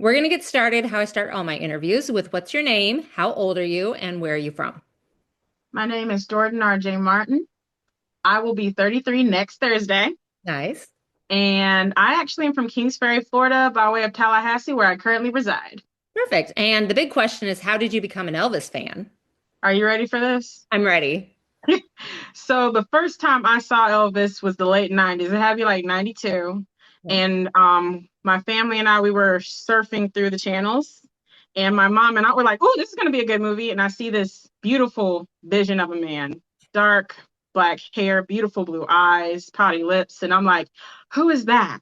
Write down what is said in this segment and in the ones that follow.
We're going to get started how I start all my interviews with what's your name, how old are you, and where are you from? My name is Jordan R.J. Martin. I will be 33 next Thursday. Nice. And I actually am from Kings Ferry, Florida, by way of Tallahassee, where I currently reside. Perfect. And the big question is, how did you become an Elvis fan? Are you ready for this? I'm ready. So the first time I saw Elvis was the late 90s. It had to be like 92. Yeah. And my family and I, we were surfing through the channels. And my mom and I were like, oh, this is going to be a good movie. And I see this beautiful vision of a man, dark black hair, beautiful blue eyes, pouty lips. And I'm like, who is that?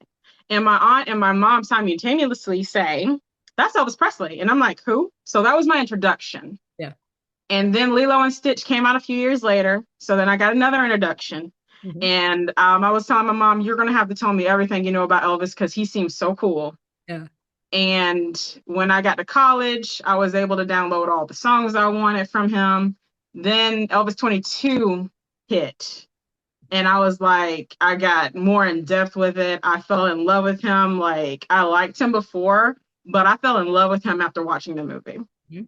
And my aunt and my mom simultaneously say, that's Elvis Presley. And I'm like, who? So that was my introduction. Yeah. And then Lilo and Stitch came out a few years later. So then I got another introduction. Mhm. And I was telling my mom, you're going to have to tell me everything you know about Elvis because he seems so cool. Yeah. And when I got to college, I was able to download all the songs I wanted from him. Then Elvis 22 hit. And I was like, I got more in depth with it. I fell in love with him. Like, I liked him before, but I fell in love with him after watching the movie. Mhm.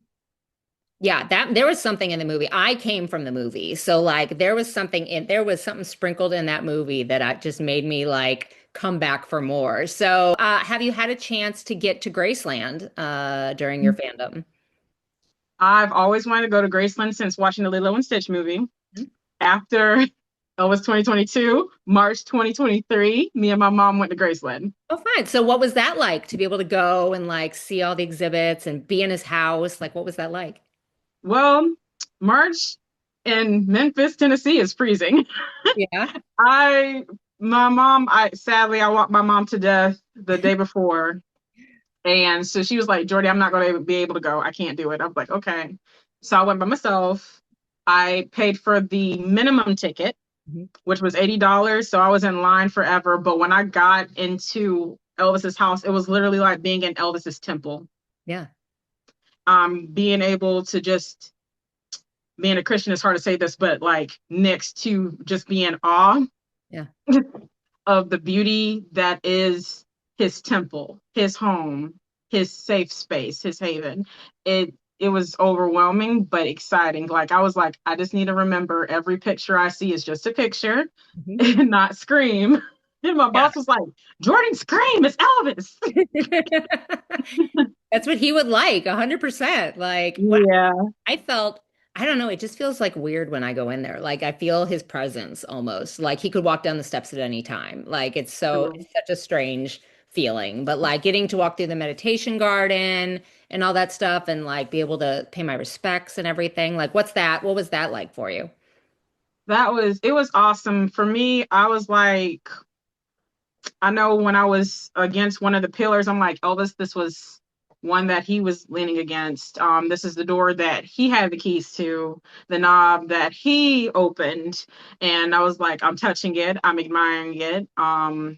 Yeah, that there was something in the movie. I came from the movie. So like there was something sprinkled in that movie that just made me like come back for more. So, have you had a chance to get to Graceland during your fandom? I've always wanted to go to Graceland since watching the Lilo and Stitch movie. After Elvis 2022, March 2023, me and my mom went to Graceland. Oh, fine. So what was that like to be able to go and like see all the exhibits and be in his house? Like, what was that like? Well, March in Memphis, Tennessee is freezing. Yeah. I my mom, I sadly I walked my mom to death the day before. And so she was like, Jordy, I'm not gonna be able to go. I can't do it. I was like, okay. So I went by myself. I paid for the minimum ticket, Mhm. which was $80. So I was in line forever. But when I got into Elvis's house, it was literally like being in Elvis's temple. Yeah. Being able to just being a Christian is hard to say this, but like next to just be in awe Yeah. of the beauty that is his temple, his home, his safe space, his haven. It was overwhelming but exciting. Like I was like, I just need to remember every picture I see is just a picture Mhm. and not Scream. And my Yeah. boss was like, Jordan, Scream, it's Elvis. That's what he would like, 100%. Like, what Yeah. I felt, I don't know, it just feels like weird when I go in there. Like, I feel his presence almost. Like, he could walk down the steps at any time. Like, it's such a strange feeling. But, like, getting to walk through the meditation garden and all that stuff and, like, be able to pay my respects and everything. Like, what's that? What was that like for you? It was awesome. For me, I was like, I know when I was against one of the pillars, I'm like, Elvis, this was one that he was leaning against. This is the door that he had the keys to, the knob that he opened. And I was like, I'm touching it, I'm admiring it.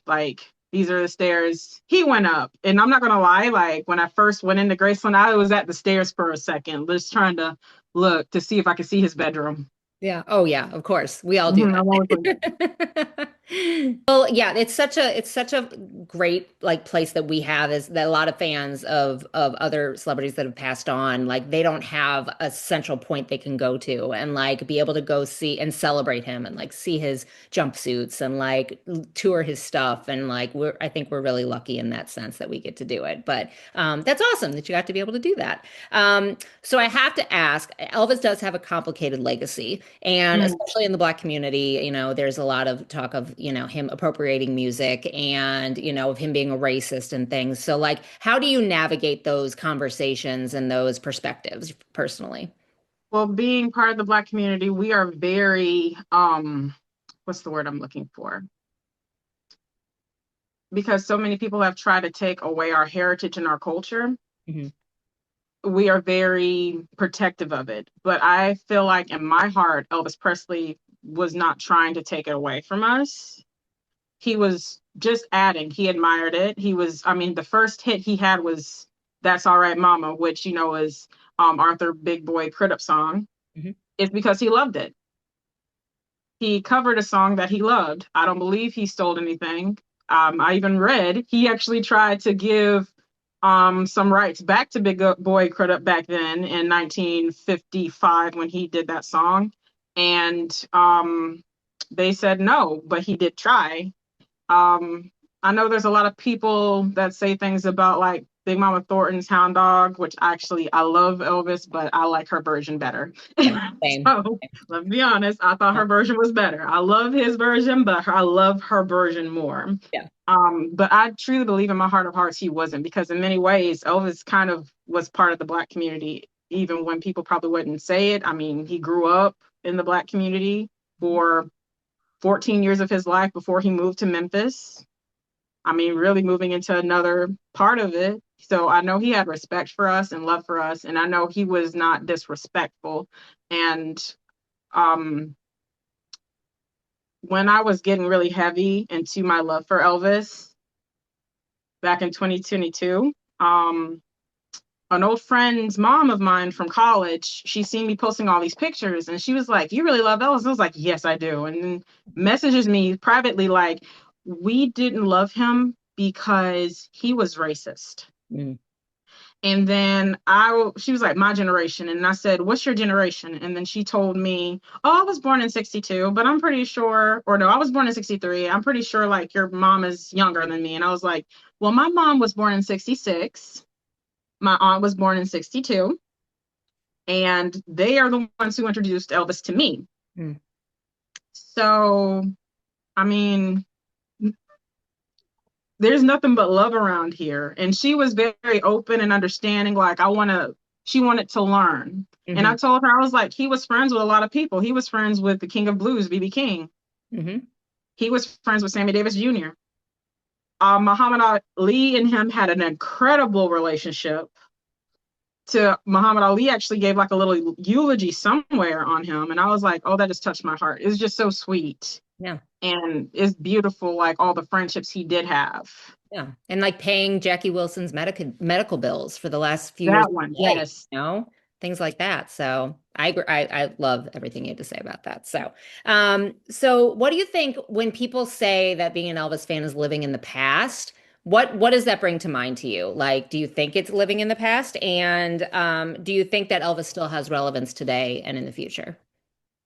Like these are the stairs he went up. And I'm not gonna lie, like when I first went into Graceland, I was at the stairs for a second, just trying to look to see if I could see his bedroom. Yeah. Oh yeah, of course. We all do I'm always like, that. Well, yeah, it's such a great like place that we have is that a lot of fans of other celebrities that have passed on, like they don't have a central point they can go to and like be able to go see and celebrate him and like see his jumpsuits and like tour his stuff and like I think we're really lucky in that sense that we get to do it. But that's awesome that you got to be able to do that. So I have to ask, Elvis does have a complicated legacy. And mm. especially in the Black community, there's a lot of talk of, him appropriating music and, of him being a racist and things. So, like, how do you navigate those conversations and those perspectives personally? Well, being part of the Black community, we are very, what's the word I'm looking for? Because so many people have tried to take away our heritage and our culture, Hmm. we are very protective of it. But I feel like in my heart, Elvis Presley was not trying to take it away from us. He was just adding. He admired it. I mean, the first hit he had was That's All Right, Mama, which, is Arthur Big Boy Crudup song. Hmm. It's because he loved it. He covered a song that he loved. I don't believe he stole anything. I even read he actually tried to give some rights back to Big Boy Crudup back then in 1955 when he did that song. And they said no, but he did try. Um, I know there's a lot of people that say things about like Big Mama Thornton's Hound Dog, which actually I love Elvis, but I like her version better. Yeah, same. So let's be honest, I thought Yeah. her version was better. I love his version, but I love her version more. Yeah. But I truly believe in my heart of hearts he wasn't, because in many ways Elvis kind of was part of the Black community, even when people probably wouldn't say it. I mean, he grew up in the Black community for 14 years of his life before he moved to Memphis. I mean, really moving into another part of it. So I know he had respect for us and love for us, and I know he was not disrespectful. And um, when I was getting really heavy into my love for Elvis back in 2022, an old friend's mom of mine from college, she seen me posting all these pictures and she was like, "You really love Elvis?" I was like, "Yes, I do." And then messages me privately like, "We didn't love him because he was racist." Mm. And then she was like, "My generation." And I said, "What's your generation?" And then she told me, "Oh, I was born in 62, but I'm pretty sure, or no, I was born in 63. I'm pretty sure like your mom is younger than me." And I was like, "Well, my mom was born in 66. My aunt was born in 62, and they are the ones who introduced Elvis to me." Mm. So, I mean, there's nothing but love around here. And she was very open and understanding. Like, she wanted to learn. And I Hmm. told her, I was like, he was friends with a lot of people. He was friends with the King of Blues, B.B. King. Hmm. He was friends with Sammy Davis Jr. Muhammad Ali and him had an incredible relationship. To Muhammad Ali actually gave like a little eulogy somewhere on him. And I was like, oh, that just touched my heart. It's just so sweet. Yeah. And it's beautiful, like all the friendships he did have. Yeah. And like paying Jackie Wilson's medical bills for the last few years That of one, his life, yes. things like that. So I agree. I love everything you had to say about that. So what do you think when people say that being an Elvis fan is living in the past? What does that bring to mind to you? Like, do you think it's living in the past? And do you think that Elvis still has relevance today and in the future?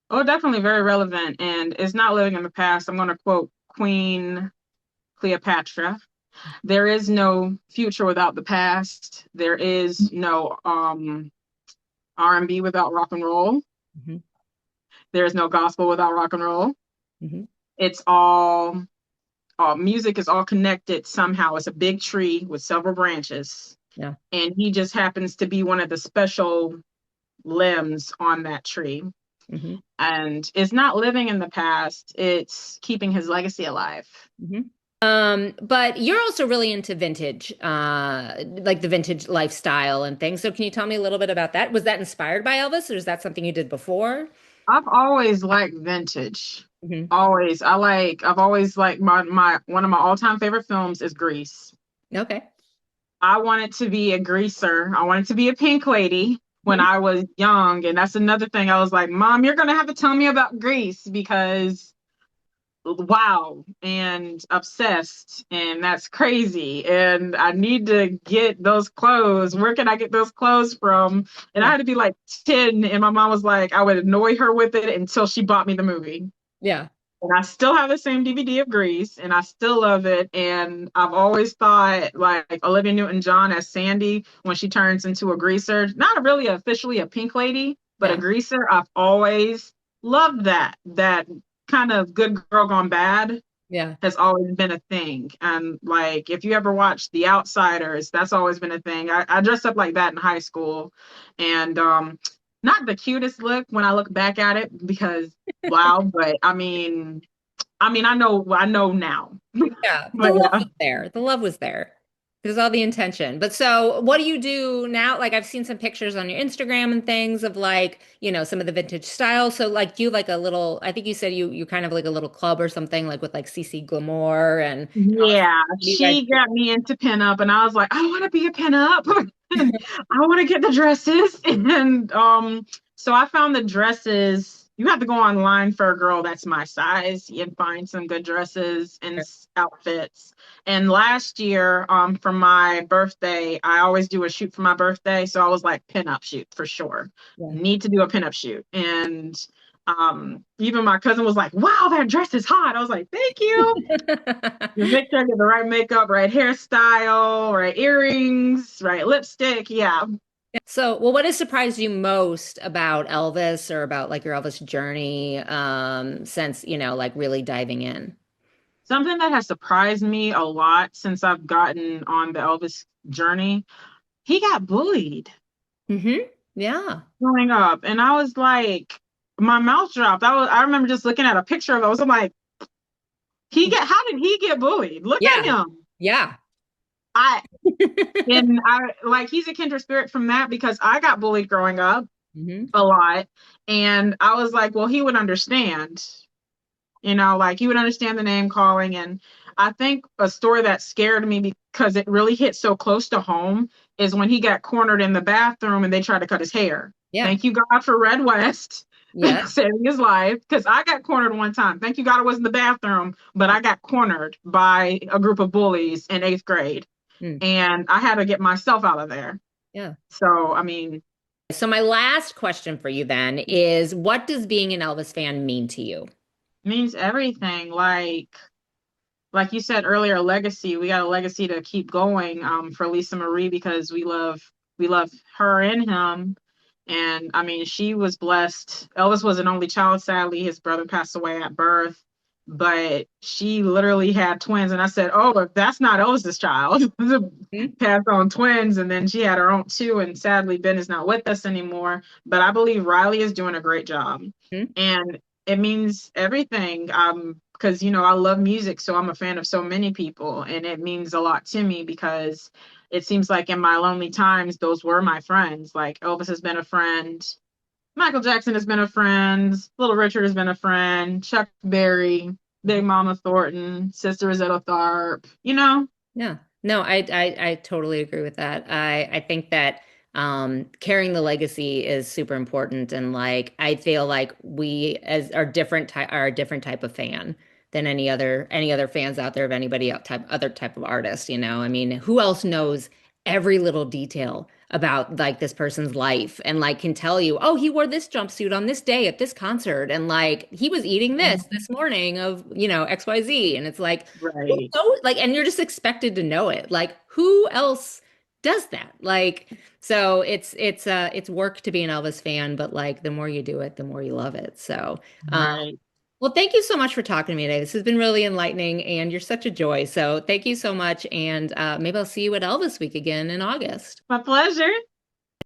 Oh, definitely very relevant. And it's not living in the past. I'm going to quote Queen Cleopatra. There is no future without the past. There is no R&B without rock and roll. Hmm. There is no gospel without rock and roll. Hmm. It's all music is all connected somehow. It's a big tree with several branches, Yeah. and he just happens to be one of the special limbs on that tree. Hmm. And it's not living in the past, it's keeping his legacy alive. Hmm. But you're also really into vintage, like the vintage lifestyle and things. So can you tell me a little bit about that? Was that inspired by Elvis, or is that something you did before? I've always liked vintage. Hmm. Always. I've always liked my one of my all-time favorite films is Grease. Okay. I wanted to be a greaser. I wanted to be a pink lady when Hmm. I was young. And that's another thing. I was like, "Mom, you're gonna have to tell me about Grease because wow," and obsessed, and that's crazy. And I need to get those clothes. Where can I get those clothes from? And I Yeah. had to be like 10, and my mom was like, I would annoy her with it until she bought me the movie. Yeah. And I still have the same DVD of Grease, and I still love it. And I've always thought like Olivia Newton-John as Sandy when she turns into a greaser, not really officially a pink lady, but a Yeah. greaser. I've always loved that kind of good girl gone bad Yeah. has always been a thing. And like, if you ever watched The Outsiders, that's always been a thing. I dressed up like that in high school, and not the cutest look when I look back at it because wow, but I know now. Yeah. The But love yeah. was there. The love was there. There's all the intention. But so what do you do now? Like I've seen some pictures on your Instagram and things of like, some of the vintage style. So like do you like a little, I think you said you kind of like a little club or something like with like CC Glamour and all that. Yeah, What do you guys she do? got me into pinup, and I was like, I want to be a pinup, and I want to get the dresses, and so I found the dresses. you have to go online for a girl that's my size and find some good dresses and outfits. And last year, for my birthday, I always do a shoot for my birthday. So I was like, pinup shoot for sure. Yeah. Need to do a pinup shoot. And even my cousin was like, wow, that dress is hot. I was like, thank you. Just make sure I get the right makeup, right hairstyle, right earrings, right lipstick. Yeah. So, well, what has surprised you most about Elvis or about like your Elvis journey since, like really diving in? Something that has surprised me a lot since I've gotten on the Elvis journey, he got bullied Yeah. growing up. And I was like, my mouth dropped. I remember just looking at a picture of those. I'm like, how did he get bullied? Look at Yeah. him. Yeah. I and I like he's a kindred spirit from that because I got bullied growing up hmm a lot. And I was like, well, he would understand. Like he would understand the name calling. And I think a story that scared me because it really hit so close to home is when he got cornered in the bathroom and they tried to cut his hair. Yeah. Thank you, God, for Red West Yeah. saving his life because I got cornered one time. Thank you, God, it wasn't the bathroom, but I got cornered by a group of bullies in 8th grade Mm. and I had to get myself out of there. Yeah. So, I mean, So my last question for you then is what does being an Elvis fan mean to you? means everything. Like you said earlier, legacy. We got a legacy to keep going for Lisa Marie because we love her and him. And I mean, she was blessed. Elvis was an only child, sadly. His brother passed away at birth, but she literally had twins. And I said, oh, if that's not Elvis's child, Mhm. passed on twins. And then she had her own too. And sadly, Ben is not with us anymore. But I believe Riley is doing a great job. Mhm. And it means everything. Because I love music, so I'm a fan of so many people, and it means a lot to me because it seems like in my lonely times, those were my friends. Like Elvis has been a friend, Michael Jackson has been a friend, Little Richard has been a friend, Chuck Berry, Big Mama Thornton, Sister Rosetta Tharpe. Yeah. No, I totally agree with that. I think that carrying the legacy is super important and like I feel like we as are a different type of fan than any other fans out there of anybody other type of artist, you know. I mean, who else knows every little detail about like this person's life and like can tell you, oh, he wore this jumpsuit on this day at this concert and like he was eating this morning of, XYZ and it's like Right, so like and you're just expected to know it. Like who else does that? Like so it's work to be an Elvis fan, but like the more you do it, the more you love it. So right. well, thank you so much for talking to me today. This has been really enlightening and you're such a joy. So thank you so much. And maybe I'll see you at Elvis Week again in August. My pleasure.